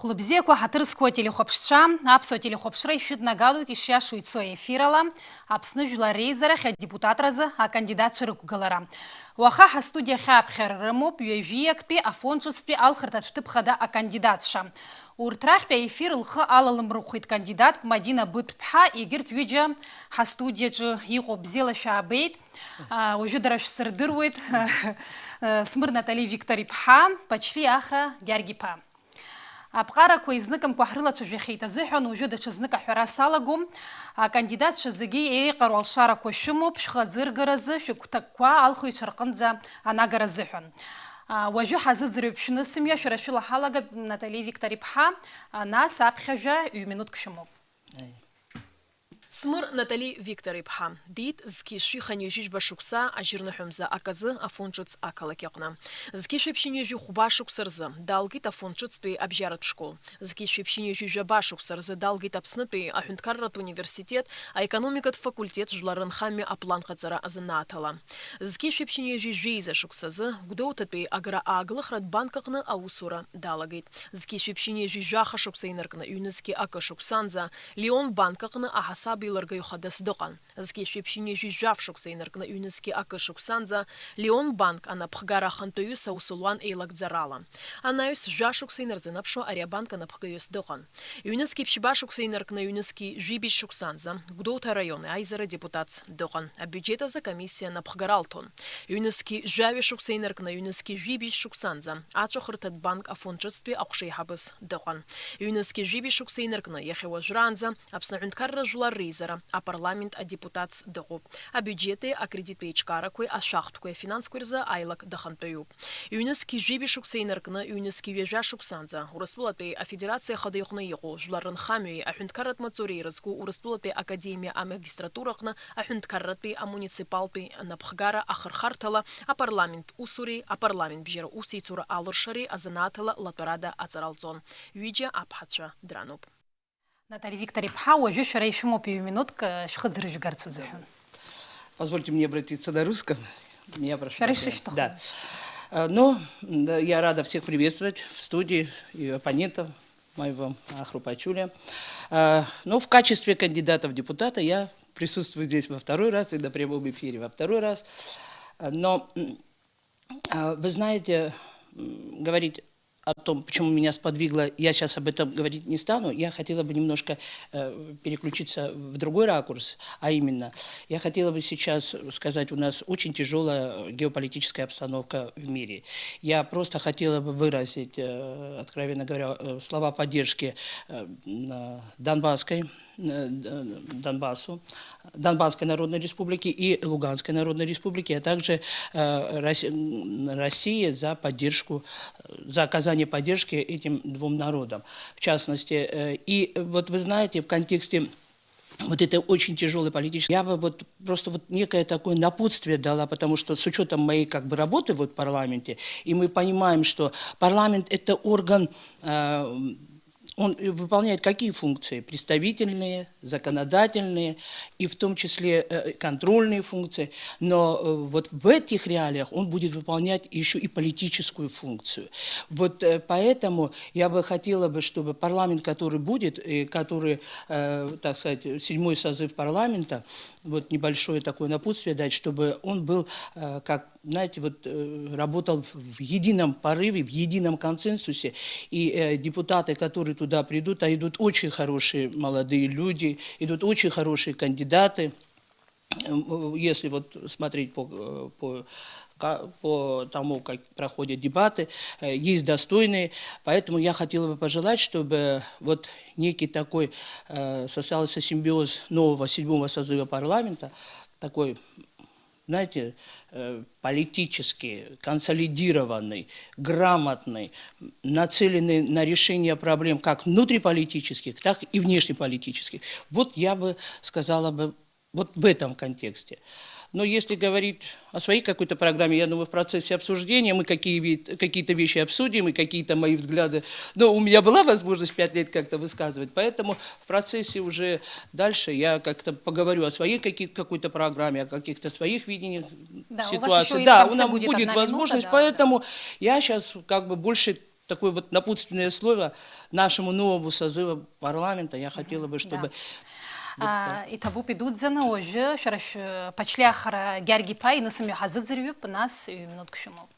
Хлопзеку хатырского телехопшца, апсо телехопшрей фют нагадует ища шуйцо эфирала, апсны жула рейзера хя депутат раза, а кандидат широку галара. Уаха студия хаб херрымоп, юевиек пи афончуспи алхартат тыпхада а кандидатша. Уртрах пи эфир лха алалым рухит кандидат, Мадина бытпха и гирт виджа хастудия джу его бзела шабейт, уже дараш сырдырует, смыр Натали Виктори пха, почти ахра гяргипа. أبقارا كويزنكم كحرلة تجيخيتا زحون وجودة شزنك حرا سالقوم كانديدات شزقي إيه قروا الشارع كوشمو بشخة زرقرز شكتكوا ألخو يشرقنزا أنا قرزحون وجو حززري بشنسم يا شرشلا حلقة ناتالي فيكتوري بحا ناس أبخجا يمينوت كشمو Смыр Натали Виктори пха. Дит зки шиханежиш башукса ажирнахумза аказы афончыц акалакякна. Зки шепшинежи хубашук сырзы далгит афончыц пей абжарат школ. Зки шепшинежи жабашук сырзы далгит апсны пей ахунткаррат университет, а экономикат факультет жларын хами аплан хацара азынатала. Зки шепшинежи жейза шуксазы гудоутат пей агра аглахрат банкахны аусура далагит. Зки шепшинежи жаха шуксайнаркна юнески ака шуксанза Леон банкахны ахасаб биларга юхадас доқан. Зки шепшине жижав шуксайнаркна юнески ака шуксанза Леон банк ана пхгара хантою саусулуан эйлак дзарала. Анаюс жа шуксайнарза напшо ария банка на пхгаюс доқан. Юнески пшиба шуксайнаркна юнески жибиш шуксанза гудоута районы айзара депутат доқан. А бюджета за комиссия на пхгаралтон. Юнески жави шуксайнаркна юнески жибиш шуксанза ачохртат банк афончатспе акшей хабыс доқан. Юнески жибиш шуксайнаркна яхева жранза апснахунткарра жулар а парламент а депутат доху. А бюджеты а кредит пейчкара кой а шахт кой финанс курза айлак дахантою. Юнески жиби шуксайнаркна юнески вежа шуксанза. Ураспулатпей а федерация ходайхна его жларын хамюи а хунткарат мацурей разку ураспулатпей академия а магистратурахна а хунткаратпей а муниципалпей на пхгара а хархартала а парламент усури а парламент бжера усейцура алыршари а занатала латварада а царалзон. Виджа апхача дрануп. Наталья Виктори пха, уже вчера еще мопию минутка, шхадзрыж гарцезы. Позвольте мне обратиться на русском. Меня прошу. Да. Но я рада всех приветствовать в студии и оппонентов моего Ахрупачуля. Но в качестве кандидата в депутата я присутствую здесь во второй раз и на прямом эфире во второй раз. Но вы знаете, говорить о том, почему меня сподвигло, я сейчас об этом говорить не стану, я хотела бы немножко переключиться в другой ракурс, а именно, я хотела бы сейчас сказать, у нас очень тяжелая геополитическая обстановка в мире. Я просто хотела бы выразить, откровенно говоря, слова поддержки Донбасской Народной Республики и Луганской Народной Республики, а также России за поддержку, за оказание поддержки этим двум народам. В частности, и вот вы знаете, в контексте вот это очень тяжелый политический. Я бы вот просто вот некое такое напутствие дала, потому что с учетом моей как бы работы вот в парламенте, и мы понимаем, что парламент это орган, он выполняет какие функции? Представительные, законодательные и в том числе контрольные функции. Но вот в этих реалиях он будет выполнять еще и политическую функцию. Вот поэтому я бы хотела, чтобы парламент, который будет, и который, так сказать, 7-й созыв парламента, вот небольшое такое напутствие дать, чтобы он был, как, знаете, вот работал в едином порыве, в едином консенсусе. И депутаты, которые туда придут, а идут очень хорошие молодые люди, идут очень хорошие кандидаты. Если вот смотреть по тому, как проходят дебаты, есть достойные. Поэтому я хотела бы пожелать, чтобы вот некий такой состоялся симбиоз нового 7-го созыва парламента, такой, знаете, политически консолидированный, грамотный, нацеленный на решение проблем как внутриполитических, так и внешнеполитических. Вот я бы сказала бы вот в этом контексте. Но если говорить о своей какой-то программе, я думаю, в процессе обсуждения мы какие-то вещи обсудим, и какие-то мои взгляды. Но у меня была возможность 5 лет как-то высказывать, поэтому в процессе уже дальше я как-то поговорю о своей какой-то программе, о каких-то своих видениях ситуации. Да, у нас будет возможность, поэтому я сейчас как бы больше такое вот напутственное слово нашему новому созыву парламента. Я хотела бы, чтобы... И табу пидут за ножи, шараш пачлях герги пай, насами хазадзерю, нас минутку шумов.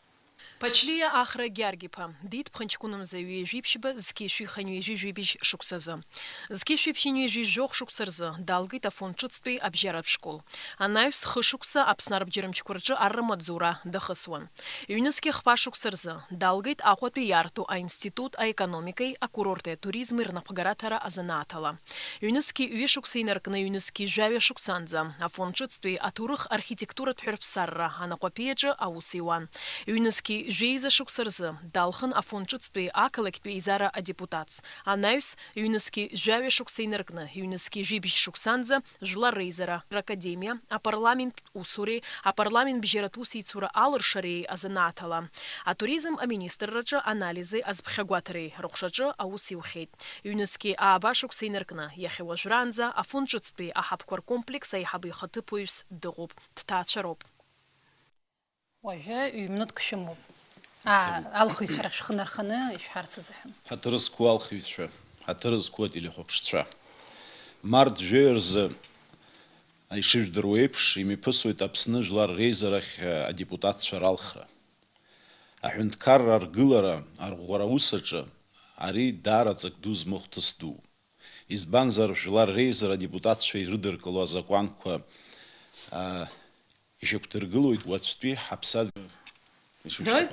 Пачлия ахра гяргипа, дит пханчкуном за юежипшиба, зкиши ханюежи жибиш шуксаза. Зкиши пшинюежи жох шуксарза, далгит афончутствей обжарат в школ. Анаюс хышукса апснарбджерамчкурджа аррамадзура дахасван. Юнеских пашуксарза, далгит ахуату ярту а институт а экономикой а курорте туризм ирнапагаратара азанатала. Юнески уешуксейнаркна юнески жаве шуксанза, афончутствей атурых архитектура тхерпсарра, анаквапеджа аусиуан. Юнески Жейза шуксарзы, далхын афончутствей акалектвей изара депутатс. Анаюс юнески жаве шуксейнеркны, юнески жибиш шуксанза, жла рейзера, академия, а парламент усури, а парламент бжератуси цура алыр шарей азанатала. А туризм а министрраджа анализы азбхагуатарей, рухшаджа аусиухейт. Юнески аба шуксейнеркны, яхева жранза, афончутствей ахапкор комплекса и хабы хатыпуюс дыгуб, ттачароб. Оже, минутку шумов. Алхуй шараш хынарханы, шхарцызахым. Хатырызку алхуйшва, хатырызку или хопшцва. Март жверз айшив друэпш, ими пысует апсны жлар рейзерах а депутат шаралхра. А хюнткар аргылара, аргуараусача, ари дарацак дуз мохтасту. Избанзар жлар рейзера депутат швей рыдыркало законква, еще ктыргылует в отстве хапсад. Давай.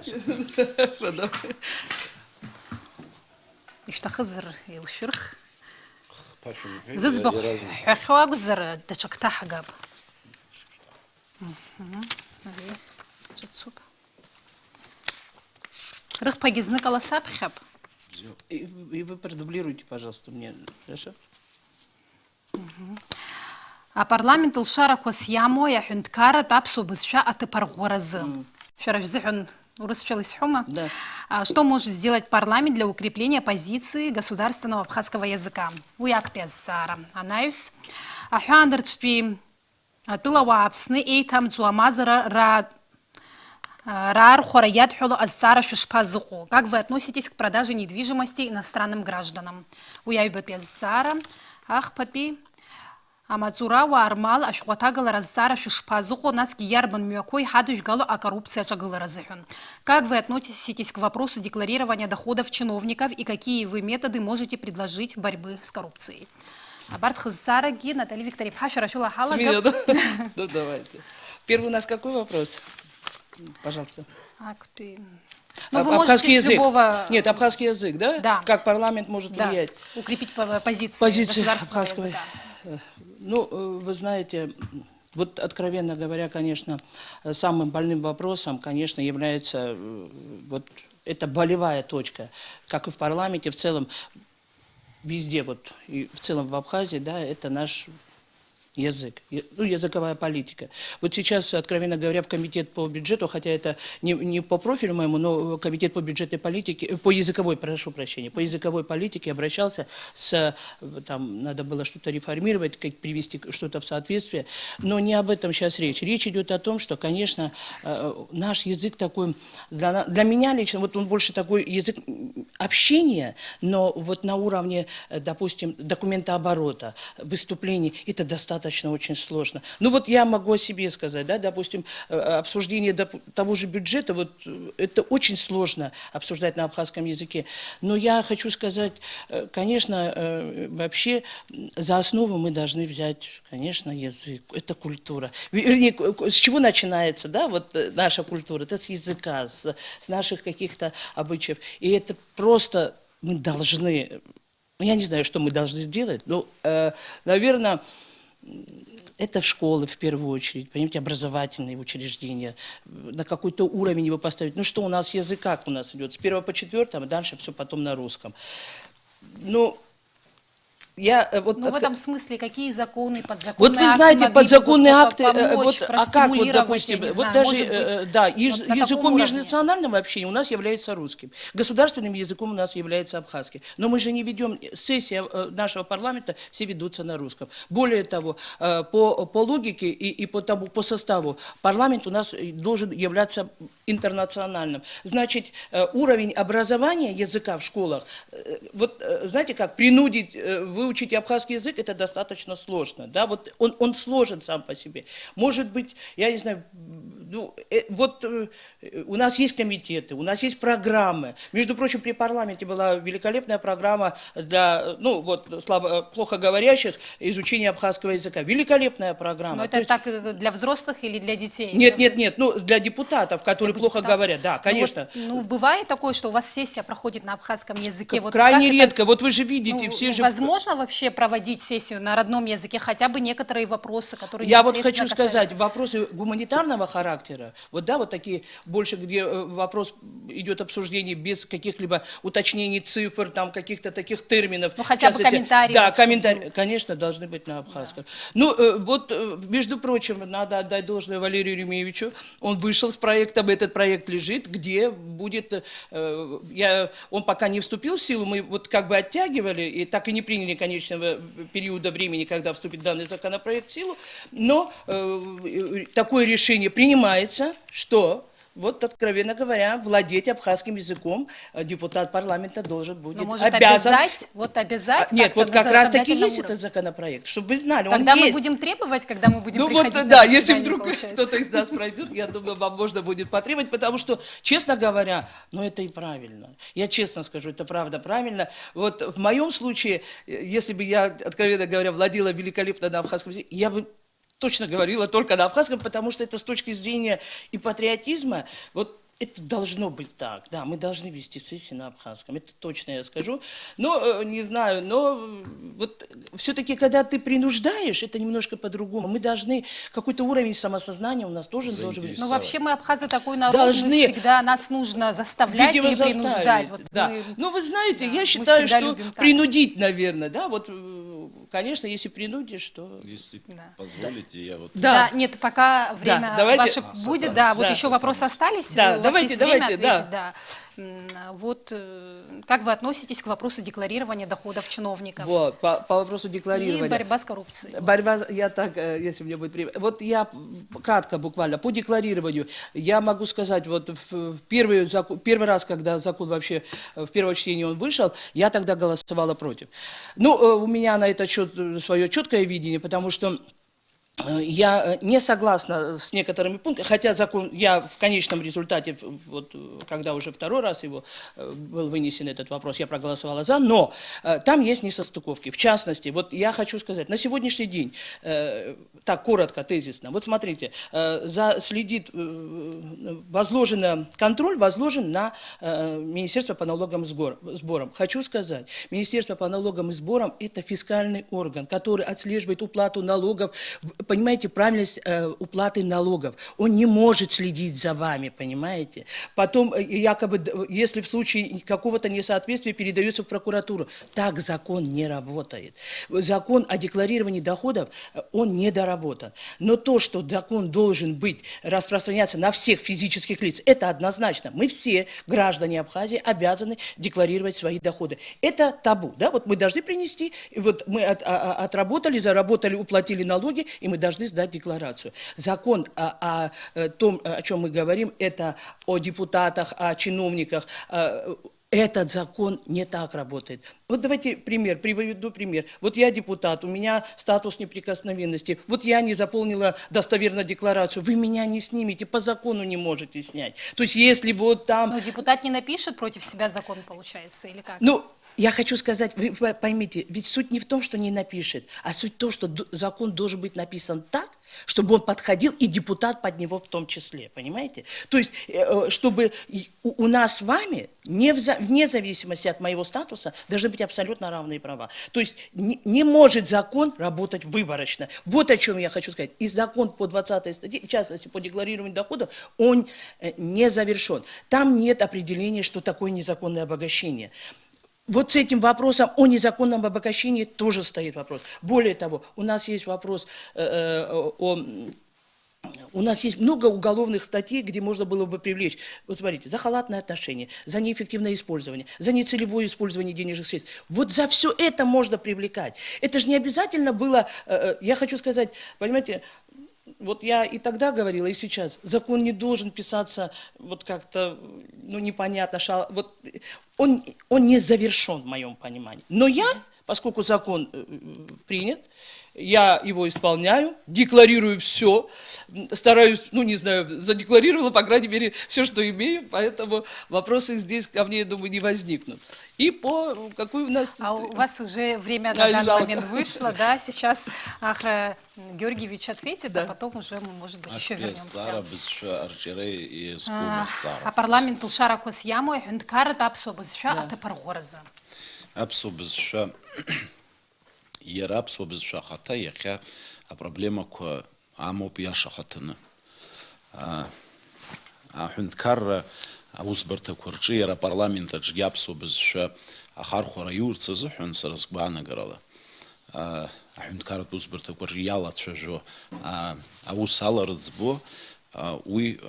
Иштахызыр илшырх. Зыцбах хахуагзыр дачактахагаб. Рых погизны колосапхаб. И вы продублируйте, пожалуйста, мне, хорошо? А парламент лшара косьямо я хюнткара папсу бысша атыпаргуразы. Шарафзихун урысфелисхума. Да. Что может сделать парламент для укрепления позиции государственного абхазского языка? Уяк пезцара. Анаюс. Ахюандерчпи тулава апсны и там цуамазара рар хораят хулу азцара шушпазуку. Как вы относитесь к продаже недвижимости иностранным гражданам? Уяйбе пезцара. Ах, папи. Амацура ва армал ашхватагала разцара шушпазуку нас гиярбан мюакой хадуш галу а коррупция чагала разыхун. Как вы относитесь к вопросу декларирования доходов чиновников и какие вы методы можете предложить борьбы с коррупцией? Абарт хызцара ги Наталья Виктория Пхаша рашула хала. Ну давайте. Первый у нас какой вопрос? Пожалуйста. Ну, вы можете с любого... Нет, абхазский язык, да? Да. Как парламент может влиять? Укрепить позиции государственного языка. Ну, вы знаете, вот откровенно говоря, конечно, самым больным вопросом, конечно, является вот эта болевая точка, как и в парламенте, в целом, везде, вот, и в целом в Абхазии, да, это наш язык, ну, языковая политика. Вот сейчас, откровенно говоря, в комитет по бюджету, хотя это не по профилю моему, но комитет по бюджетной политике, по языковой, прошу прощения, по языковой политике обращался с, там, надо было что-то реформировать, как привести что-то в соответствие, но не об этом сейчас речь. Речь идет о том, что, конечно, наш язык такой, для меня лично, вот он больше такой язык общения, но вот на уровне, допустим, документооборота, выступлений, это достаточно очень сложно. Ну вот я могу о себе сказать, да, допустим, обсуждение того же бюджета, вот это очень сложно обсуждать на абхазском языке. Но я хочу сказать, конечно, вообще за основу мы должны взять, конечно, язык, это культура. Вернее, с чего начинается, да, вот наша культура, это с языка, с наших каких-то обычаев. И это просто мы должны, я не знаю, что мы должны сделать, но, наверное, это в школы в первую очередь, понимаете, образовательные учреждения, на какой-то уровень его поставить. Ну что у нас язык, как у нас идет, с 1 по 4, а дальше все потом на русском. Ну, в этом смысле какие законы, подзаконные акты? Вот вы знаете, подзаконные акты, помочь, а как вот, допустим, вот знаю, даже, да, вот языком межнационального общения у нас является русским, государственным языком у нас является абхазский. Но мы же не ведем, сессия нашего парламента, все ведутся на русском. Более того, по логике и по составу, парламент у нас должен являться интернациональном. Значит, уровень образования языка в школах, вот знаете как, принудить выучить абхазский язык, это достаточно сложно. Да? Вот он сложен сам по себе. Может быть, я не знаю, ну, вот у нас есть комитеты, у нас есть программы. Между прочим, при парламенте была великолепная программа для, ну, вот, плохо говорящих изучения абхазского языка. Великолепная программа. Но это так для взрослых или для детей? Нет, ну, для депутатов, которые плохо депутатов? говорят, да, конечно. Ну, бывает такое, что у вас сессия проходит на абхазском языке? Вот Крайне как редко. это, Вот вы же видите, ну, все же... возможно вообще проводить сессию на родном языке, хотя бы некоторые вопросы, которые Я вот непосредственно хочу касаются? сказать, вопросы гуманитарного характера, вот да, вот такие больше, где вопрос идет обсуждение без каких-либо уточнений цифр, там каких-то таких терминов. Ну, хотя бы комментарии. Да, вот, чтобы комментарии, был. конечно, должны быть на абхазском. Ну, вот, между прочим, надо отдать должное Валерию Еремеевичу, он вышел с проектом, этот проект лежит, где будет, он пока не вступил в силу, мы вот как бы оттягивали, и так и не приняли конечного периода времени, когда вступит данный законопроект в силу, но такое решение принимается, что вот, откровенно говоря, владеть абхазским языком депутат парламента должен будет Но может обязан. обязать Нет, как-то вот на как раз таки законодательном есть уровне? этот законопроект, чтобы вы знали, Тогда он мы есть. будем требовать, когда мы будем Ну приходить вот, на да, если заседание, вдруг получается. кто-то из нас пройдет, я думаю, вам можно будет потребовать, потому что, честно говоря, ну это и правильно. Я честно скажу, это правда правильно. Вот в моем случае, если бы я, откровенно говоря, владела великолепно на абхазском языке, я бы точно говорила только на абхазском, потому что это с точки зрения и патриотизма, вот это должно быть так, да, мы должны вести сессии на абхазском, это точно я скажу. Но, не знаю, но вот все-таки, когда ты принуждаешь, это немножко по-другому. Мы должны, какой-то уровень самосознания у нас тоже должен быть. Ну, вообще мы, абхазы, такой народ, Должны. мы всегда, нас нужно заставлять Видимо, или принуждать. заставить, Вот да. мы- Ну, вы знаете, да, я мы считаю, всегда что любим так. принудить, наверное, да, вот, конечно, если принудишь, то... Если Да. позволите, я вот... Да. Да, нет, пока время давайте- ваше будет, да, вот Да. еще вопросы остались, Да, у вас давайте, есть время давайте, ответить, да. Вот как вы относитесь к вопросу декларирования доходов чиновников Вот, по вопросу и декларирования. борьба с коррупцией? Борьба, я так, если мне будет время. Вот я кратко буквально по декларированию, я могу сказать, вот в первый раз, когда закон вообще в первом чтении он вышел, я тогда голосовала против. Ну, у меня на этот счет свое четкое видение, потому что я не согласна с некоторыми пунктами, хотя закон, я в конечном результате, вот, когда уже второй раз его был вынесен этот вопрос, я проголосовала за, но там есть несостыковки. В частности, вот я хочу сказать, на сегодняшний день, так коротко, тезисно, вот смотрите, контроль возложен на Министерство по налогам и сборам. Хочу сказать, Министерство по налогам и сборам – это фискальный орган, который отслеживает уплату налогов, понимаете, правильность уплаты налогов. Он не может следить за вами, понимаете? Потом, якобы, если в случае какого-то несоответствия передается в прокуратуру. Так закон не работает. Закон о декларировании доходов, он недоработан. Но то, что закон должен быть, распространяться на всех физических лиц, это однозначно. Мы все, граждане Абхазии, обязаны декларировать свои доходы. Это табу, да? Вот мы должны принести, вот мы отработали, заработали, уплатили налоги, и мы должны сдать декларацию. Закон о том, о чем мы говорим, это о депутатах, о чиновниках. Этот закон не так работает. Вот давайте приведу пример. Вот я депутат, у меня статус неприкосновенности. Вот я не заполнила достоверно декларацию. Вы меня не снимете, по закону не можете снять. То есть если вот там... Но депутат не напишет против себя закон, получается, или как? Ну, я хочу сказать, вы поймите, ведь суть не в том, что не напишет, а суть в том, что закон должен быть написан так, чтобы он подходил, и депутат под него в том числе, понимаете? То есть, чтобы у нас с вами, вне зависимости от моего статуса, должны быть абсолютно равные права. То есть, не может закон работать выборочно. Вот о чем я хочу сказать. И закон по 20 статье, в частности, по декларированию доходов, он не завершен. Там нет определения, что такое незаконное обогащение. Вот с этим вопросом о незаконном обогащении тоже стоит вопрос. Более того, у нас есть вопрос у нас есть много уголовных статей, где можно было бы привлечь, вот смотрите, за халатное отношение, за неэффективное использование, за нецелевое использование денежных средств. Вот за все это можно привлекать. Это же не обязательно было, я хочу сказать, понимаете, вот я и тогда говорила, и сейчас, закон не должен писаться вот как-то, ну, непонятно, вот он не завершен в моем понимании. Но я, поскольку закон принят, я его исполняю, декларирую все, стараюсь, ну, не знаю, задекларировала, по крайней мере, все, что имею, поэтому вопросы здесь ко мне, я думаю, не возникнут. И какой у нас... А у вас уже время на данный момент вышло, да? Сейчас Ахра Георгиевич ответит, а потом уже мы, может быть, еще вернемся. А парламент Улшара Косьямо, Хюндкарат Апсо Бызша, а тепер Горза. Апсо Бызша, Иара Апсо Бызша хата, яхя, а проблема ко Амоп Яша хатына. Хюндкар Аусбарта Курчи, Иара парламент Аджги Апсо Бызша, Ахархора Юрца Зухун Саразгбана Гарала. Хюндкарат Аусбарта Курчи Яла Цвежо, Аусала Рцбо, уи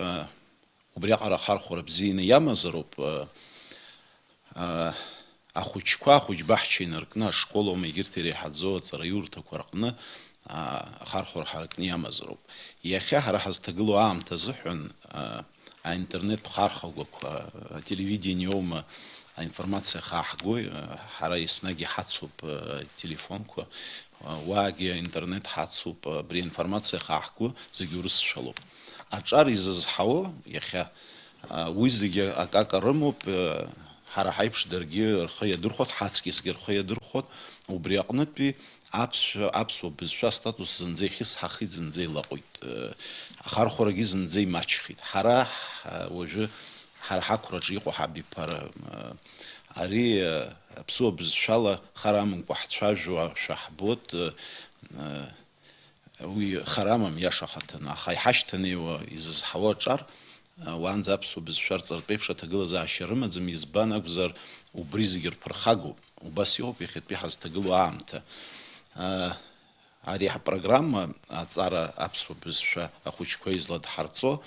убряхара Хархора Бзины Ямазаруп, Ахучква, Хучбахчин Ркна, школу Мегиртери Хадзо, Цараюрта Куракна, Хархор Харкни Ямазаруп. Яхя Харахастаглу Ам Тазухун, а интернет Хархагок, телевидение Ома, информация Хахгой, Хара Иснаги Хацуп, телефонку, Ваги интернет Хацуп, при информации Хахгу, Загюрс Шалуп. Ачар из Хао, яхя, Уизиги Акака Рымуп, Харахайпш Дерги, Рхая Дурхот, Хацкис Герхая Дурхот, Убриакнут пи Апсо Бизша статус Зензехис Хахид Зензей Лакуит, Хархораги Зензей Мачхит, Хара уже Хархакураджи Хабиб Пара Ари Апсо Бизшала Харамун Пахчажу Шахбот. وي خرامم يشخطنا خاي حشتني وإز حواجر وان زابسو بزشرط البيبشة تقول زع شرمة زم يزبان أكبر وبريزجر برخاجو وبس يوم بيخد بيحز تقولوا عامته عريح برنامج أتصار أبسو بزشة أخوش كويس لد حرصو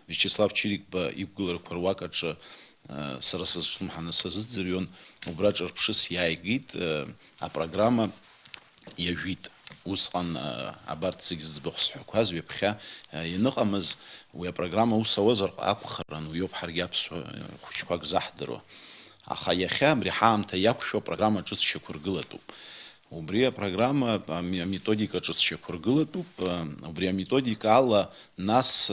Вячеслав Чирик ба Игулер Курвакач сарасыз шумхана сазыдзырён убраджар пшис яйгит а программа яжит Усхан Абартсигз Бохсхуказ вепха Яныкамыз уя программа усавазар акхаран уйоб харгапс хучкак захдро аха яхам рихамта якшо программа чус шекургылату убрия программа методика чус шекургылату убрия методика алла нас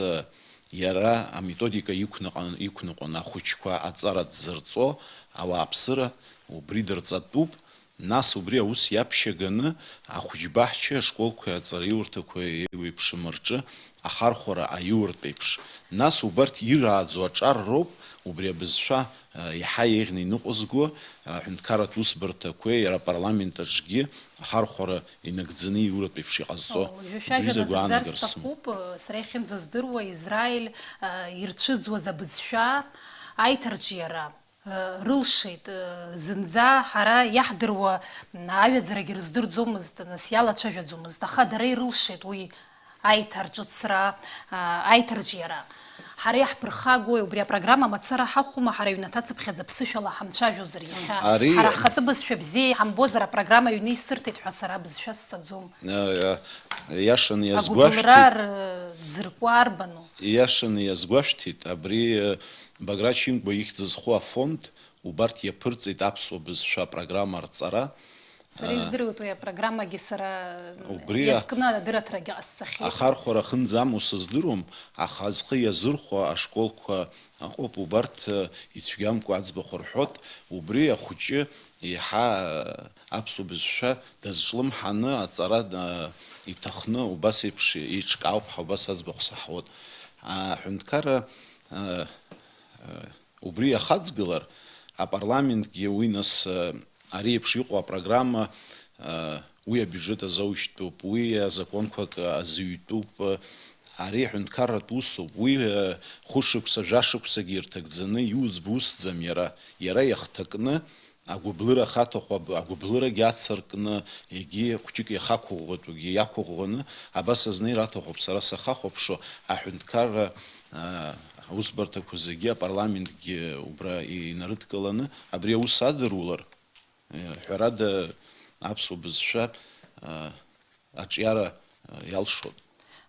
яра методика икнуqon ахучка ацарат зырцо ава апсыра убридырцатуп нас убрия ус япшеганы ахучбахче школку ацариуртакой випшмырчы ахархора аюртпепш нас убарт ирадзо ачар роб убрия безша яхаигни нуқозго хункарат усбыртакой яра парламентажги ахархора инагдзыны юртпепши азо Зазарстахуп срехин заздырва Израиль ирцыдзо забызша айтарджиара рылшит зынза хара яхдырва авиадзарагьы рыздырӡомызт нас иалацәажәаӡомызт аха дара ирылшит уи айтарҿыцра айтарџьиара ҳара иаҳԥырхагои убри апрограмма мацара ҳахәма ҳара аҩнаҭа-цыԥхьаӡа ԥсышәала ҳамцәажәозар иахьа ҳара ҳхатәы бызшәа бзиа иҳамбозар апрограмма аҩны исырҭеит ҳәа сара бызшәа сҵаӡом иашаны агәыбылра дзыркуа арбану иашаны иазгәашәҭит абри Баграчинго ихьӡызху афонд убарҭ иаԥырҵеит аԥсуа бызшәа апрограмма рҵара сара издыруеит уи апрограммагьы сара иазкны адырраҭрагьы ҟасҵахьеит ахархәара хынӡаму сыздыруам аха зхы иазырхәо ашколқәа ыҟоуп убарҭ ицәгьамкәа аӡбахә рҳәоит убри ахәыҷы иаҳа аԥсуа бызшәа дазҿлымҳаны аҵара иҭахны убас еиԥш еиҿкаауп ҳәа убас аӡбахә саҳуеит аҳәынҭқарра убри ахаҵгылар апарламентгьы уи нас ари еиԥш иҟоу апрограмма уи абиуџьет азаушьҭтәуп уи азаконқәак азыҩтәуп ари аҳәынҭқарратә усуп уи хәышықәса жәашықәсагьы ирҭагӡаны иуӡбо усӡам иара иахҭакны агәыблыра ахаҭахә агәыблырагьы ацыркны егьи хәҷык иахақәыӷәӷәатәгьы иақәыӷәӷәаны абас азнеир аҭахуп сара сахахәаԥшо аҳәынҭқарра аусбарҭақәа зегьы апарламентгьы убра инарыдкыланы абри аус адырулар ҳәарада аԥсуа бызшәа аҿиара иалшоит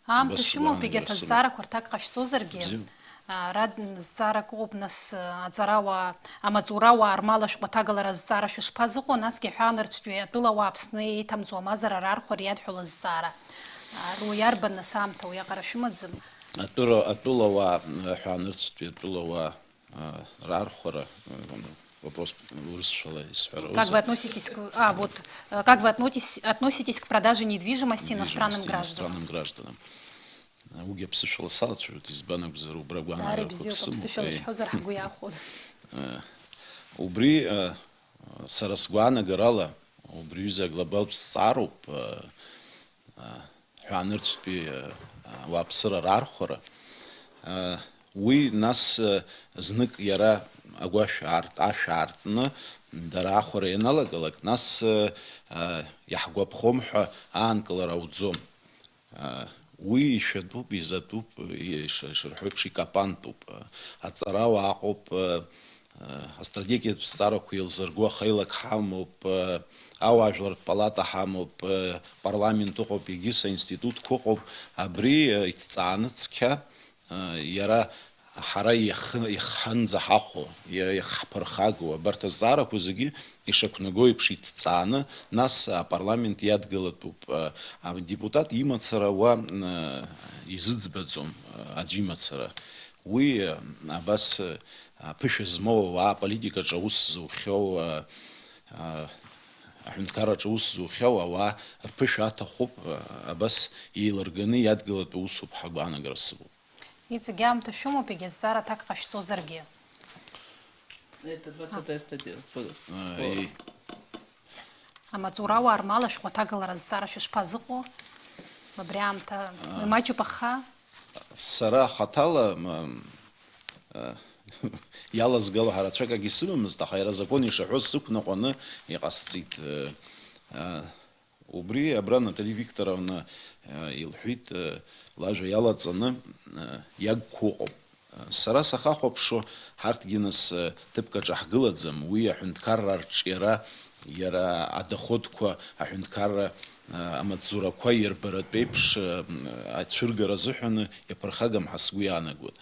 Почему пигет зара квартак кашсозерге? Рад зара коб нас зарава амазурава армалаш батагалара зара шпазуко нас ки ханерцве тула вапсны там зуамазара рархорият хулаз зара. Руяр бен самта уя карашимадзм. Атула ва ханерцве тула ва рархора. Вопрос Как вы относитесь как вы относитесь к продаже недвижимости иностранным гражданам? Уги псышала салцут из банок за рубрагана. Убри сарасгуана гарала убри за глобал саруп ханерцпи вапсара рархора. Уи нас знак яра агуаш арт дарахора еналагалак нас яхгуапхомха анкалара удзом. Уи шадуб изатуб шерхопши капантуб ацарава акоп астрадеки староку илзаргуа хайлак хамоп аважлар палата хамоп парламенту хоп игиса институт кохоп абри итцанцка яра хара иханза хахо ихпархагу бартазара кузги ишакногой пшитцана нас парламент ядгалатуп депутат имацара ва изыцбацом аджимацара уи абас пишезмова политика жаус зухё хункара жаус зухё ва пишата хоп абас иларганы ядгалат усуп хагана грасбу. Ицегям то шумо пигез зара так кашсозерге. Это 20-я статья. Амазурава армала шхотагалара зара шпазыко. Бабрямта мачу паха. Сара хатала ялас гала харачака гисимыз та хайра закони шахос сукноконы иqasцит убри абрана Наталья Викторовна илхит лажа ялацаны ягкоп сара сахахоп шо хартгинас типка жахгыладзам уи ахунткаррар чера яра адаходква ахунткарра аматзураква ербарат пепш ацургара зухны япархагам хасгуянагут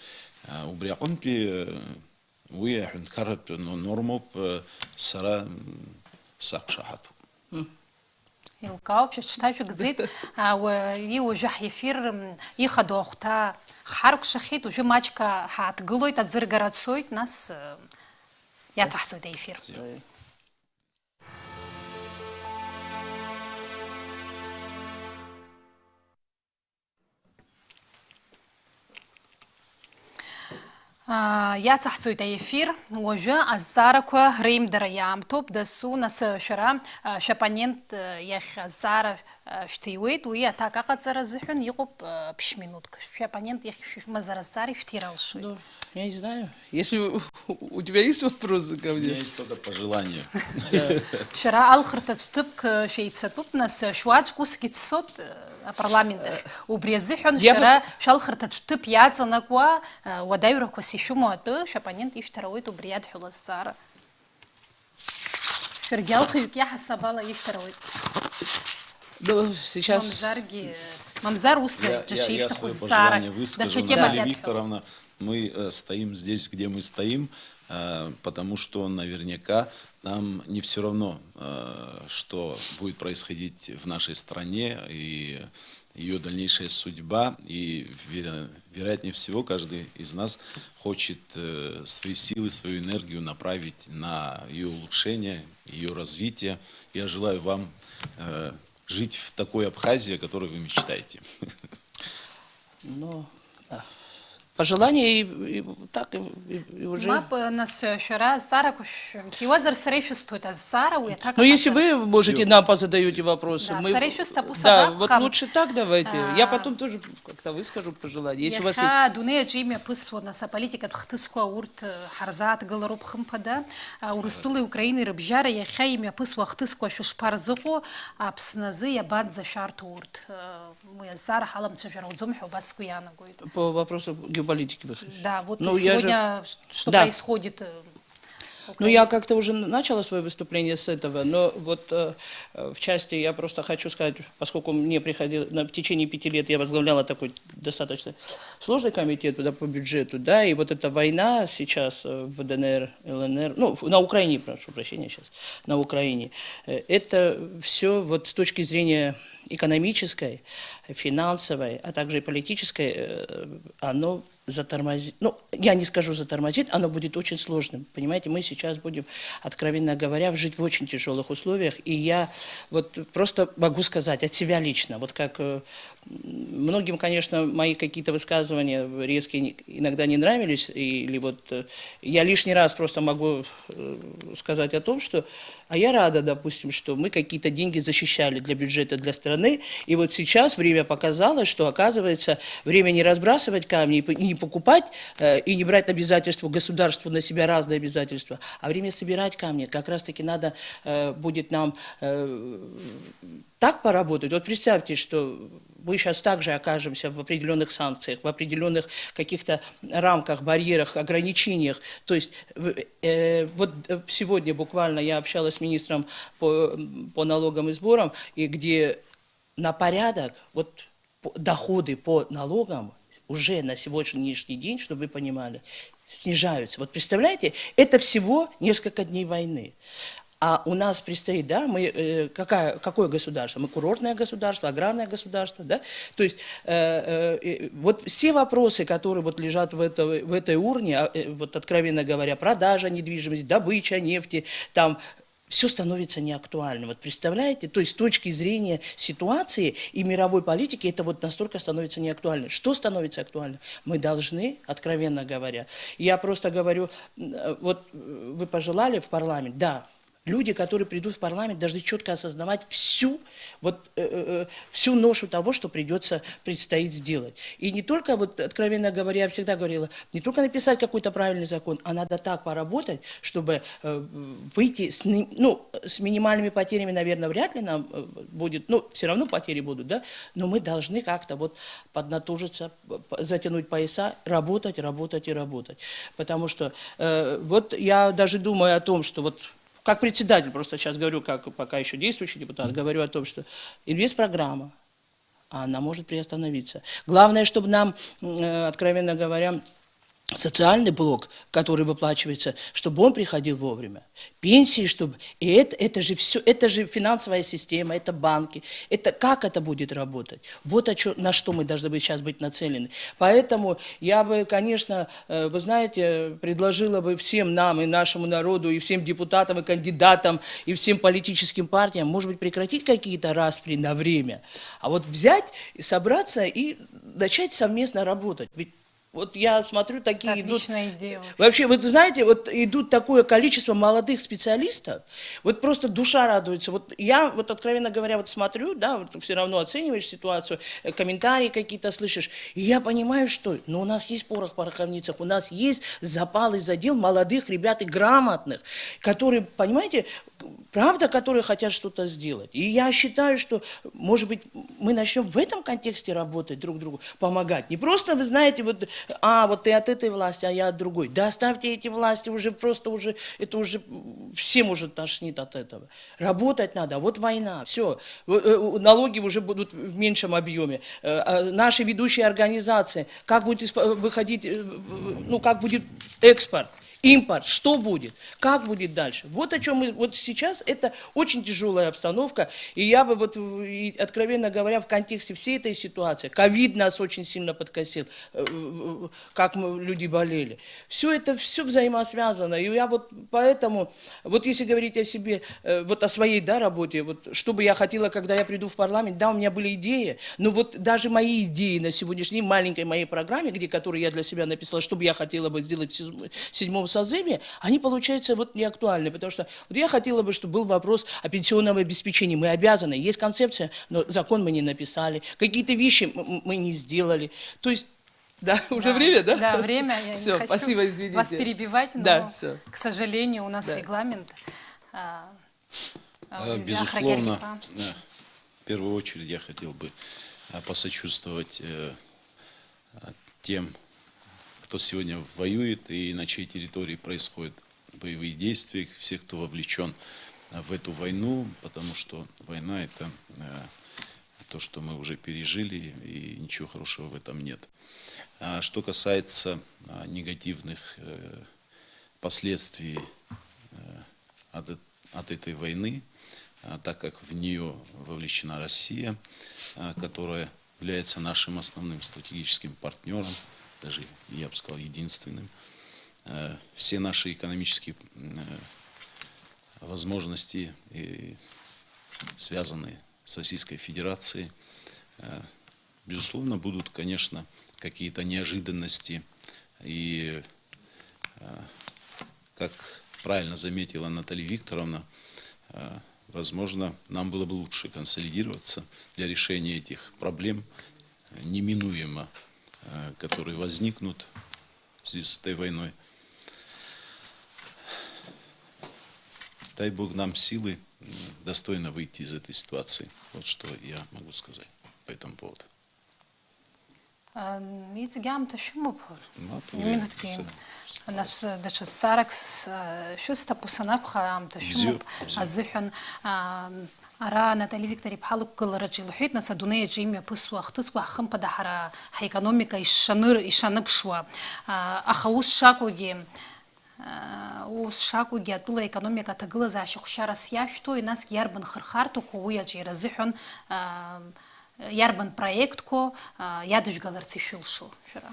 убри аконпи уи ахунткаррат нормоп сара сакшахат Илкаоп читаю гзит и уже эфир иходу охта харк шахит уже мачка хат глойт адзыргарацойт нас я цахцойт эфир. Я цахцойт эфир уже азараква рейм дараям топ дасу нас шара шапанент ях азара штиует уи атака кацара зихун йоп пшминутка шапанент ях мазарасари втиралшуй. Я не знаю. Если у тебя есть вопросы ко мне? У меня есть только пожелания. Шара алхртат тупк шейцатуп нас швац кускит сот парламент убрезихун шара шалхртат туп яцанаква wadayro косишумото шапанент иштарует убрият хуласара. Шергял хюк я хасабала иштарует. Ну, сейчас... Мамзар устный, я свое пожелание выскажу. Наталья Викторовна, мы стоим здесь, где мы стоим, потому что наверняка нам не все равно, что будет происходить в нашей стране и ее дальнейшая судьба. И, вероятнее всего, каждый из нас хочет свои силы, свою энергию направить на ее улучшение, ее развитие. Я желаю вам жить в такой Абхазии, о которой вы мечтаете. Ну, да. Пожелания и так и уже. Мап нас вчера Зара киозер срещует Зара у так. Ну если вы можете нам позадаете вопросы, мы. Да, вот лучше так давайте. Я потом тоже как-то выскажу пожелания. Если у вас есть. Дуне джиме пысво нас политика тхтыско урт харзат галаруп хымпада урыстулы Украины рыбжара я хайме пысво хтыско шушпарзыко апсназы я бад за шарт урт. Мы Зара халам цвера удзомху баскуяна гуйт. По вопросу геополитики вы хотите? Да, вот сегодня что происходит. Ну, я как-то уже начала свое выступление с этого, но вот в части я просто хочу сказать, поскольку мне приходило, в течение 5 лет я возглавляла такой достаточно сложный комитет по бюджету, да, и вот эта война сейчас в ДНР, ЛНР, ну, на Украине, прошу прощения сейчас, на Украине, это все вот с точки зрения экономической, финансовой, а также и политической, оно затормозит, ну, я не скажу затормозит, оно будет очень сложным, понимаете, мы сейчас будем, откровенно говоря, жить в очень тяжелых условиях, и я вот просто могу сказать от себя лично, вот как многим, конечно, мои какие-то высказывания резкие иногда не нравились, или вот я лишний раз просто могу сказать о том, что, а я рада, допустим, что мы какие-то деньги защищали для бюджета, для страны, и вот сейчас время показало, что, оказывается, время не разбрасывать камни и не покупать, и не брать обязательства государству на себя разные обязательства, а время собирать камни. Как раз-таки надо будет нам так поработать. Вот представьте, что мы сейчас также окажемся в определенных санкциях, в определенных каких-то рамках, барьерах, ограничениях. То есть вот сегодня буквально я общалась с министром по налогам и сборам, и где на порядок, вот доходы по налогам уже на сегодняшний день, чтобы вы понимали, снижаются. Вот представляете, это всего несколько дней войны. А у нас предстоит, да, мы, какое государство? Мы курортное государство, аграрное государство, да? То есть вот все вопросы, которые вот лежат в этой урне, вот откровенно говоря, продажа недвижимости, добыча нефти, там, все становится неактуальным. Вот представляете? То есть с точки зрения ситуации и мировой политики это вот настолько становится неактуальным. Что становится актуальным? Мы должны, откровенно говоря, я просто говорю, вот вы пожелали в парламент, да, люди, которые придут в парламент, должны четко осознавать всю ношу того, что предстоит сделать. И не только, вот, откровенно говоря, я всегда говорила, не только написать какой-то правильный закон, а надо так поработать, чтобы выйти с минимальными потерями, наверное, вряд ли нам будет, ну, все равно потери будут, да, но мы должны как-то вот поднатужиться, затянуть пояса, работать. Потому что вот я даже думаю о том, что вот как председатель, просто сейчас говорю, как пока еще действующий депутат, говорю о том, что инвестпрограмма, она может приостановиться. Главное, чтобы нам, откровенно говоря, социальный блок, который выплачивается, чтобы он приходил вовремя. Пенсии, чтобы... И это же все, это же финансовая система, это банки. Это как это будет работать? Вот на что мы должны сейчас быть нацелены. Поэтому я бы, конечно, вы знаете, предложила бы всем нам и нашему народу, и всем депутатам, и кандидатам, и всем политическим партиям, может быть, прекратить какие-то распри на время, а вот взять, собраться и начать совместно работать. Ведь вот я смотрю, такие Отличная идея. Вообще, вы знаете, вот идут такое количество молодых специалистов, вот просто душа радуется. Вот я, вот откровенно говоря, вот смотрю, да, вот все равно оцениваешь ситуацию, комментарии какие-то слышишь, и я понимаю, что, ну, у нас есть порох в пороховницах, у нас есть запал и задел молодых ребят и грамотных, которые, понимаете, правда, которые хотят что-то сделать. И я считаю, что, может быть, мы начнем в этом контексте работать друг другу, помогать. Не просто, вы знаете, вот, вот ты от этой власти, а я от другой. Да оставьте эти власти, уже просто уже, это уже всем уже тошнит от этого. Работать надо, вот война, все. Налоги уже будут в меньшем объеме. Наши ведущие организации, как будет выходить, ну, как будет экспорт. Импорт, что будет, как будет дальше. Вот о чем мы, вот сейчас это очень тяжелая обстановка, и я бы вот, откровенно говоря, в контексте всей этой ситуации, ковид нас очень сильно подкосил, как люди болели. Все это, все взаимосвязано, и я вот поэтому, вот если говорить о себе, вот о своей, да, работе, вот что бы я хотела, когда я приду в парламент, да, у меня были идеи, но вот даже мои идеи на сегодняшний день, маленькой моей программе, которую я для себя написала, что бы я хотела бы сделать в 7-м созыве, они, получаются, вот не актуальны, потому что вот я хотела бы, чтобы был вопрос о пенсионном обеспечении. Мы обязаны, есть концепция, но закон мы не написали, какие-то вещи мы не сделали. То есть, да, уже время, да? Да, время. Я все, не хочу спасибо, извините. вас перебивать, но, да, все. к сожалению, у нас регламент. Безусловно, в первую очередь я хотел бы посочувствовать тем, кто сегодня воюет и на чьей территории происходит боевые действия, всех, кто вовлечен в эту войну, потому что война – это то, что мы уже пережили, и ничего хорошего в этом нет. А что касается негативных последствий от этой войны, так как в нее вовлечена Россия, которая является нашим основным стратегическим партнером, даже, я бы сказал, единственным, все наши экономические возможности, связанные с Российской Федерацией, безусловно, будут, конечно, какие-то неожиданности. И, как правильно заметила Наталья Викторовна, возможно, нам было бы лучше консолидироваться для решения этих проблем, неминуемо, которые возникнут в связи с этой войной. Дай Бог нам силы достойно выйти из этой ситуации. Вот что я могу сказать по этому поводу. Иҵегьаамҭа шәымоуп. Мапу, Иминутки. Нас даҽа зҵаарак шәысҭап ус анакәха аамҭа шәымоуп азыҳәан ара Натали Виктор иԥҳа лықәгылараҿы илҳәеит, нас адунеи аҿы имҩаԥысуа ахҭысқәа ҳхымԥада ҳара ҳекономика ишаныԥшуа. Аха ус шакәугьы атәыла економика аҭагылазаашьа хәшьарас иашәҭои, насгьы иарбан хырхарҭақәа уи аҿиара азыҳәан иарбан проектқәа иадыжәгаларц ишәылшо шәара?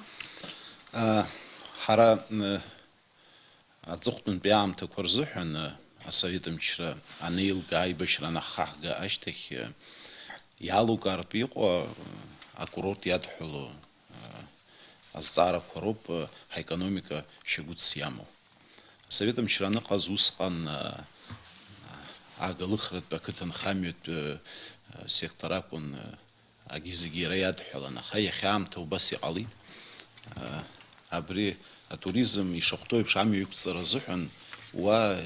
Ҳара аҵыхәтәантәи аамҭақәа рзыҳәан асовет мчра анеилга, аибашьра анаҳхаҳга ашьҭахь иалукаартә иҟоу акурорт иадҳәало азҵаарақәа роуп ҳаекономика шьагәыцс иамоу. Асовет мчра аныҟаз усҟан агалыхратә ақыҭанхамҩатә сектор акәын агьзегьы иара иадҳәалан, аха иахьа аамҭа убас иҟалеит. Абри атуризм ишахәҭоу еиԥш амҩа иқәҵара азыҳәан уа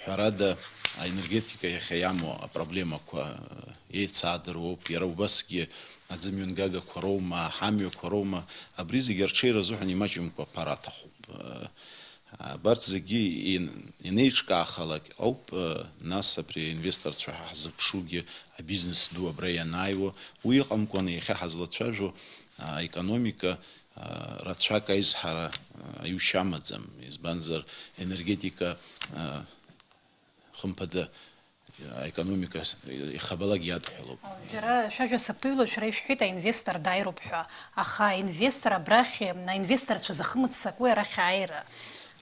ҳәарада аенергетика иахьа иамоу апроблемақәа еицаадыруоуп, иара убасгьы аӡымҩангагақәа роума, ҳамҩақәа роума, абри зегьы арҽеира азыҳәан имаҷымкәа ԥара аҭахуп. Абарҭ зегьы инеиҿкаахалак ауп, нас абри аинвесторцәа ҳзыԥшугьы абизнес ду абра ианааиуа, уи иҟамкәан иахьа ҳазлацәажәо аекономика рацәак аизҳара аиушьа амаӡам, избанзар енергетика хымԥада аекономика ихабалак иадҳәалоуп. Шәара шәажәа саԥыҩло шәара ишәҳәеит аинвестор дааироуп ҳәа, аха аинвестор абрахь аинвесторцәа захымыццакуеи арахь ааира?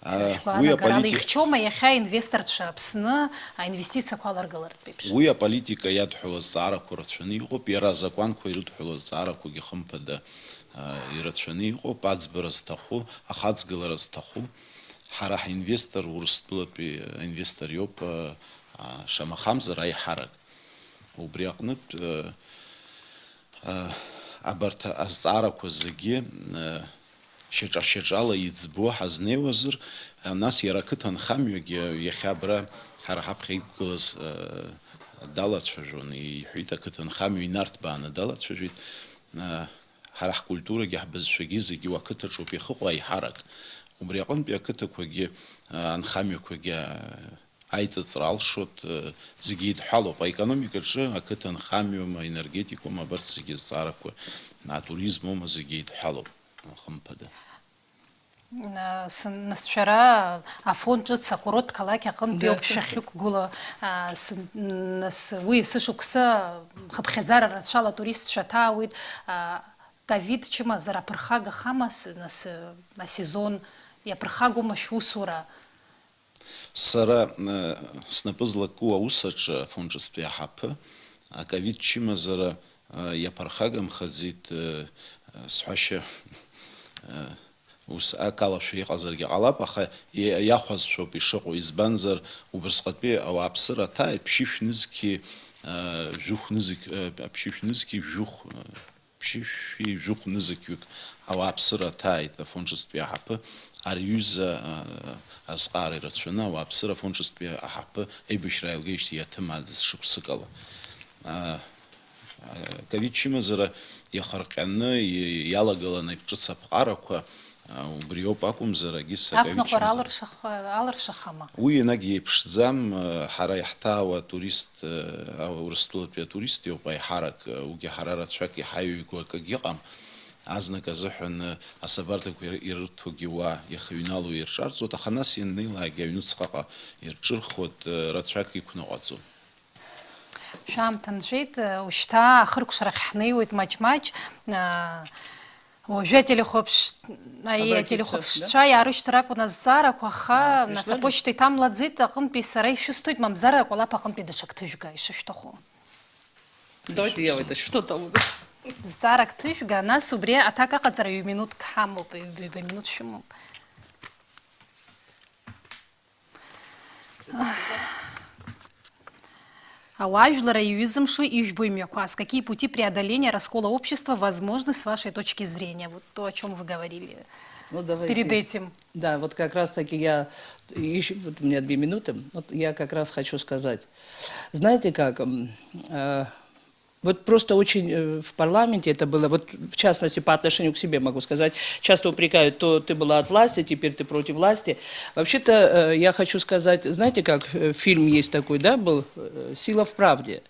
Шәгәаанагарала ихьчома иахьа аинвесторцәа Аԥсны аинвестициақәа аларгалартә еиԥш? Уи аполитика иадҳәало азҵаарақәа рацәаны иҟоуп, иара азакәанқәа ирыдҳәало азҵаарақәагьы хымԥада ирацәаны иҟоуп, аӡбара зҭаху, ахаҵгылара зҭаху. Ҳара ҳинвестор Урыстәылатәи аинвестор иоуп, шамахамзар аиҳарак. Убри аҟнытә абарҭ азҵаарақәа зегьы шьаҿа-шьаҿала иӡбо ҳазнеиуазар, нас иара ақыҭанхамҩагьы иахьа абра ҳара ҳаԥхьа иқәгылаз далацәажәон, иҳәеит ақыҭанхамҩа инарҭбааны далацәажәеит. Ҳара ҳкультурагьы ҳбызшәагьы зегьы уақыҭаҿоуп иахыҟоу аиҳарак. Убри аҟынтәи ақыҭақәагьы анхамҩақәагьы аиҵыҵра алшот, зегьы идҳәалоуп. Аекономикаҿы ақыҭанхамҩоума, аенергетикоума, абарҭ зегьы азҵаарақәа, атуризмоума, зегьы идҳәалоуп хымԥада. Нас шәара афон ҿыц акурорт қалақь аҟынтәи ауп шәахьықәгыло, нас уи сышықәса хыԥхьаӡара рацәала атуристцәа ҭаауеит, ковид чымазар аԥырхагахама, нас асезон иаԥырхагоума шәусура? Сара снапы злаку аусаҿы афон ҿыцтәи аҳаԥы аковид чымазара иаԥырхагамхаӡеит, сҳәашьа ус акалашәа иҟазаргьы ҟалап, аха иахәазшәоуп ишыҟоу, избанзар убырсҟатәи ауааԥсыра ҭааит, ԥшьышә-нызқьи жәохә-нызықьҩык ауааԥсыра ҭааит афон ҿыцтәи аҳаԥы, ариҩыза азҵаара ирацәаны ауааԥсыра афон ҿыцтәи аҳаԥы аибашьра ааилгеижьҭеи иаҭымааӡаз шықәсыкала. Ковид чымазара иахарҟьаны иалагаланы ҿыц аԥҟарақәа убриоп акәымзар егьи Аԥныҟәара сагаҩчымзар. алыршахама. Уи енагь еиԥшӡам, ҳара иаҳҭаауа турист, Урыстәылатәи атурист иоуп аиҳарак, уигьы ҳара рацәак иҳаҩыго акагьы ыҟам. Азнак азыҳәан асабардақәа ирырҭогьы уа иахыҩнало ирҿарҵоит, аха нас ианнеилаагьы аҩнуҵҟаҟа ирҿырхуеит, рацәак иқәныҟәаӡом. Шәаамҭа нҵәеит, ушьҭа ахыркәшарахь ҳнеиуеит маҷ-маҷ. Уажәы ателехәаԥшцәа иаарышьҭыр акәын азҵаарақәа, аха нас апошьта иҭамлаӡеит, аҟынтәи сара ишәысҭоит, мамзар акәалаԥ аҟынтәи даҽак ҭыжәга ишышәҭаху. Давайте я это что там. Зҵаарак ҭыжәга, нас убри аҭак аҟаҵара ҩ минуҭк ҳамоуп, ҩба минуҭ шәымоуп. Ауажәлара иҩызымшо ижәбо имҩақәаз. Какие пути преодоления раскола общества возможны с вашей точки зрения? Вот то, о чем вы говорили перед этим. Да, вот как раз таки вот у меня 2 минуты, вот я как раз хочу сказать. Знаете как, вот просто очень в парламенте это было, вот в частности по отношению к себе могу сказать, часто упрекают, то ты была от власти, теперь ты против власти. Вообще-то я хочу сказать, знаете как, фильм есть такой, да, был «Сила в правде».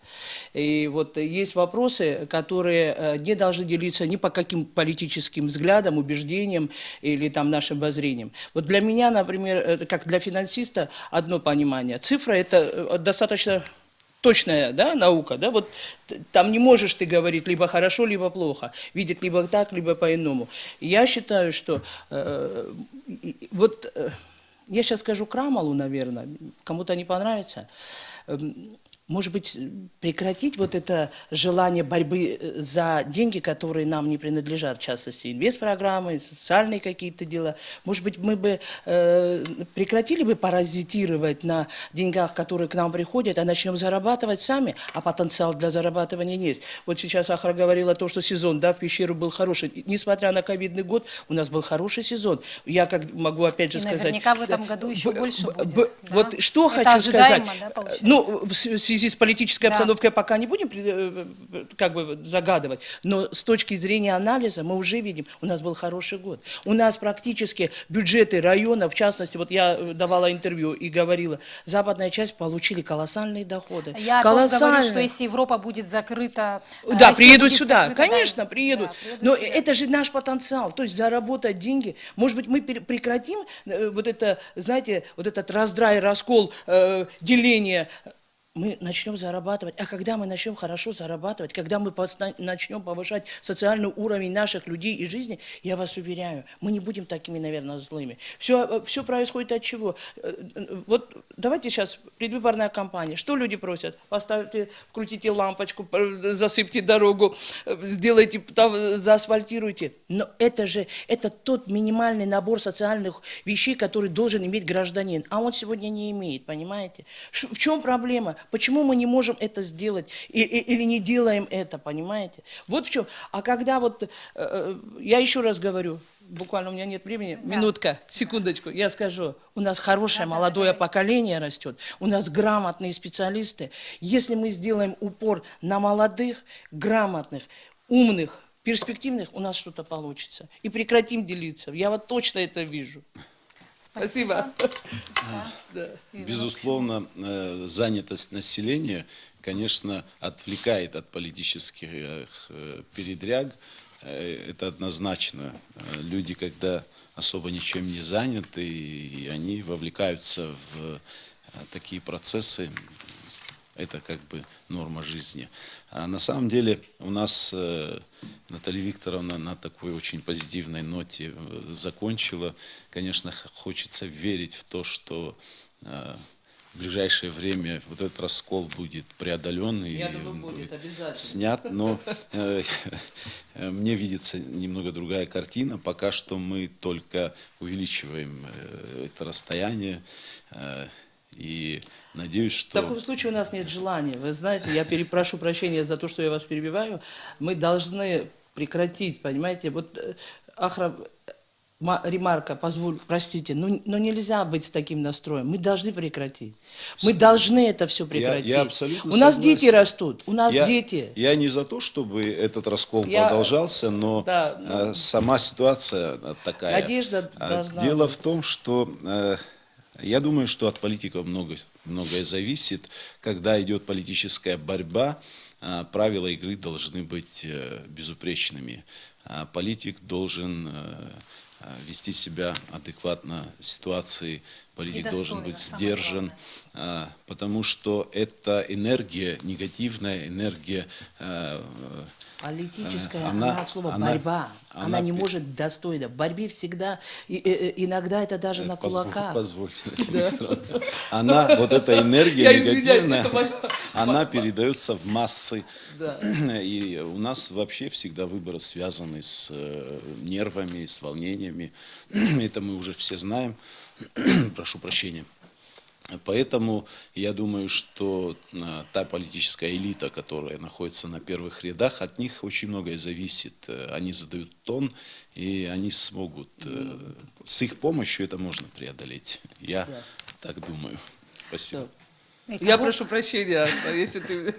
И вот есть вопросы, которые не должны делиться ни по каким политическим взглядам, убеждениям или там нашим воззрениям. Вот для меня, например, как для финансиста, одно понимание. Цифра – это достаточно точная, да, наука, да, вот там не можешь ты говорить либо хорошо, либо плохо, видеть либо так, либо по-иному. Я считаю, что я сейчас скажу крамолу, наверное, кому-то не понравится. Может быть, прекратить вот это желание борьбы за деньги, которые нам не принадлежат, в частности, инвестпрограммы, социальные какие-то дела. Может быть, мы бы прекратили бы паразитировать на деньгах, которые к нам приходят, а начнем зарабатывать сами, а потенциал для зарабатывания есть. Вот сейчас Ахра говорила то, что сезон, да, в пещеру был хороший. Несмотря на ковидный год, у нас был хороший сезон. Я как могу опять же сказать... Наверняка в этом году еще больше будет. Вот да? что Это хочу сказать. Да, ну, в связи с политической обстановкой пока не будем как бы загадывать, но с точки зрения анализа мы уже видим, у нас был хороший год. У нас практически бюджеты районов, в частности, вот я давала интервью и говорила, западная часть получили колоссальные доходы. Я говорю, что если Европа будет закрыта... Да, приедут сюда, закрыта, конечно, да, приедут. Да, но сюда. Это же наш потенциал, то есть заработать деньги. Может быть, мы прекратим вот это, знаете, вот этот раздрай, раскол, деление. Мы начнем зарабатывать. А когда мы начнем хорошо зарабатывать, когда мы начнем повышать социальный уровень наших людей и жизни, я вас уверяю, мы не будем такими, наверное, злыми. Все происходит от чего? Вот давайте сейчас предвыборная кампания. Что люди просят? Поставьте, вкрутите лампочку, засыпьте дорогу, сделайте, там, заасфальтируйте. Но это тот минимальный набор социальных вещей, который должен иметь гражданин. А он сегодня не имеет, понимаете? В чем проблема? Почему мы не можем это сделать или не делаем это, понимаете? Вот в чем. А когда вот, я еще раз говорю, буквально у меня нет времени, минутка, секундочку, я скажу, у нас хорошее молодое поколение растет, у нас грамотные специалисты. Если мы сделаем упор на молодых, грамотных, умных, перспективных, у нас что-то получится. И прекратим делиться. Я вот точно это вижу. Спасибо. Безусловно, занятость населения, конечно, отвлекает от политических передряг. Это однозначно. Люди, когда особо ничем не заняты, и они вовлекаются в такие процессы, это как бы норма жизни. А на самом деле у нас Наталья Викторовна на такой очень позитивной ноте закончила. Конечно, хочется верить в то, что в ближайшее время вот этот раскол будет преодолен и будет снят. Но мне видится немного другая картина. Пока что мы только увеличиваем это расстояние. И надеюсь, что... В таком случае у нас нет желания. Вы знаете, я прошу прощения за то, что я вас перебиваю. Мы должны прекратить, понимаете. Вот Ахра ремарка, позволь, простите, но нельзя быть с таким настроем. Мы должны прекратить. Мы должны это все прекратить. Я абсолютно У нас согласен. дети растут, у нас я, дети. Я не за то, чтобы этот раскол продолжался, но да, сама ситуация такая. Надежда должна Дело быть. в том, что я думаю, что от политиков многое зависит. Когда идет политическая борьба, правила игры должны быть безупречными. Политик должен вести себя адекватно ситуации, политик должен быть сдержан, потому что это энергия, негативная энергия. Политическая, она от слова борьба, она не может достойно. В борьбе всегда, иногда это даже на кулаках. Позвольте, она, вот эта энергия негативная, она передается в массы. И у нас вообще всегда выборы связаны с нервами, с волнениями. Это мы уже все знаем. Прошу прощения. Поэтому я думаю, что та политическая элита, которая находится на первых рядах, от них очень многое зависит. Они задают тон, и они смогут, с их помощью это можно преодолеть. Я так думаю. Спасибо. Я прошу прощения, если ты...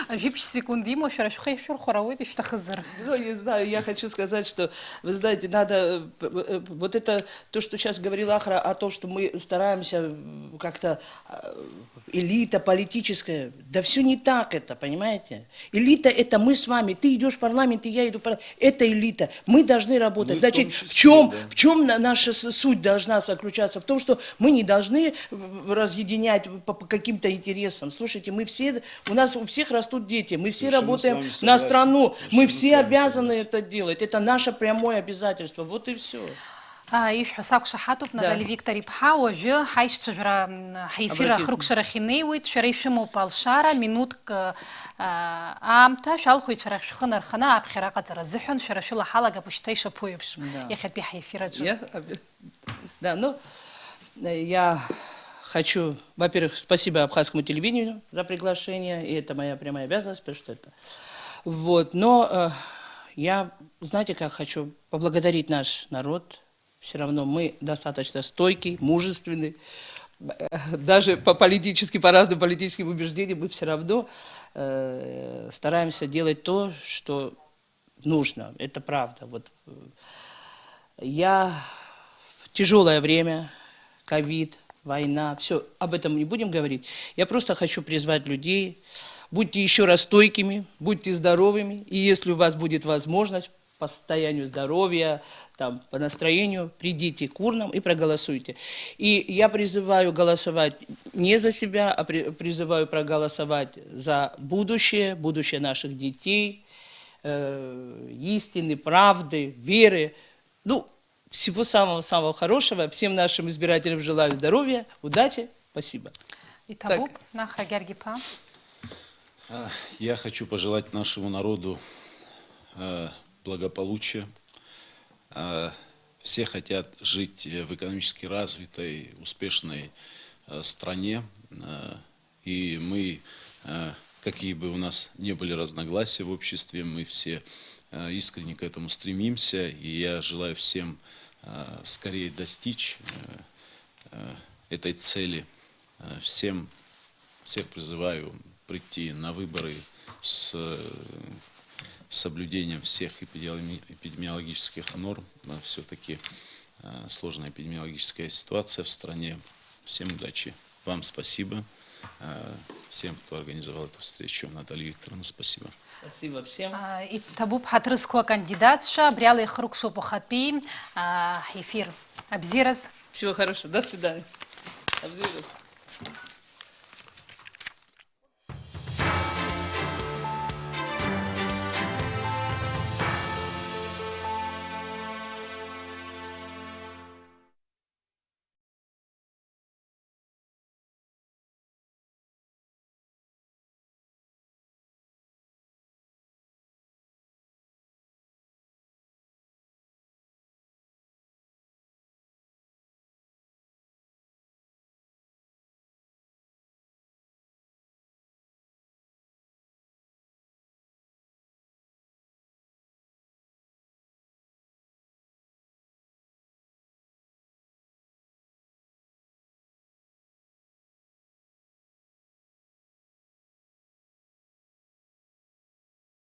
Випч секунды ему шарашхайшур хоровой ты штахзар. Ну, не знаю, я хочу сказать, что, вы знаете, надо, вот это, то, что сейчас говорил Ахра, о том, что мы стараемся как-то, элита политическая, да все не так это, понимаете? Элита это мы с вами, ты идешь в парламент, и я иду в парламент, это элита, мы должны работать. Значит, в чем наша суть должна заключаться? В том, что мы не должны разъединять по каким-то интересам. Слушайте, мы все, у нас у всех растут дети, мы все работаем на страну, мы все обязаны это делать, это наше прямое обязательство, вот и все. إيش حساق شحاتو بنادى فيكتوري بحا وجه حيش تجرا حيفيرا خروج شرخيني ويت شريف مو بالشارع منوت آمتا شال خوي شرخ خنر خنا بخيرا قد رزحن شرشلا حلقة بوشتيش بويبش ياخد بي حيفيرا جو. Да, ну, я хочу, во-первых, спасибо Абхазскому телевидению за приглашение, и это моя прямая обязанность, потому что это... Вот, но я, знаете, как хочу поблагодарить наш народ. Все равно мы достаточно стойкий, мужественный. Даже по разным политическим убеждениям мы все равно стараемся делать то, что нужно. Это правда. Вот, тяжелое время, ковид, война, все, об этом не будем говорить. Я просто хочу призвать людей, будьте еще раз стойкими, будьте здоровыми, и если у вас будет возможность, по состоянию здоровья, там, по настроению, придите к урнам и проголосуйте. И я призываю голосовать не за себя, а призываю проголосовать за будущее наших детей, истины, правды, веры. Ну, всего самого-самого хорошего. Всем нашим избирателям желаю здоровья, удачи. Спасибо. Я хочу пожелать нашему народу благополучия. Все хотят жить в экономически развитой, успешной стране. И мы, какие бы у нас ни были разногласия в обществе, мы все искренне к этому стремимся. И я желаю всем скорее достичь этой цели. Всех призываю прийти на выборы с соблюдением всех эпидемиологических норм. Все-таки сложная эпидемиологическая ситуация в стране. Всем удачи. Вам спасибо. Всем, кто организовал эту встречу. Наталья Викторовна, спасибо. Спасибо всем. И табуб хатрыскуа кандидатша, брялый хрук шопу хапи, эфир. Абзираз. Всего хорошего. До свидания. Абзираз.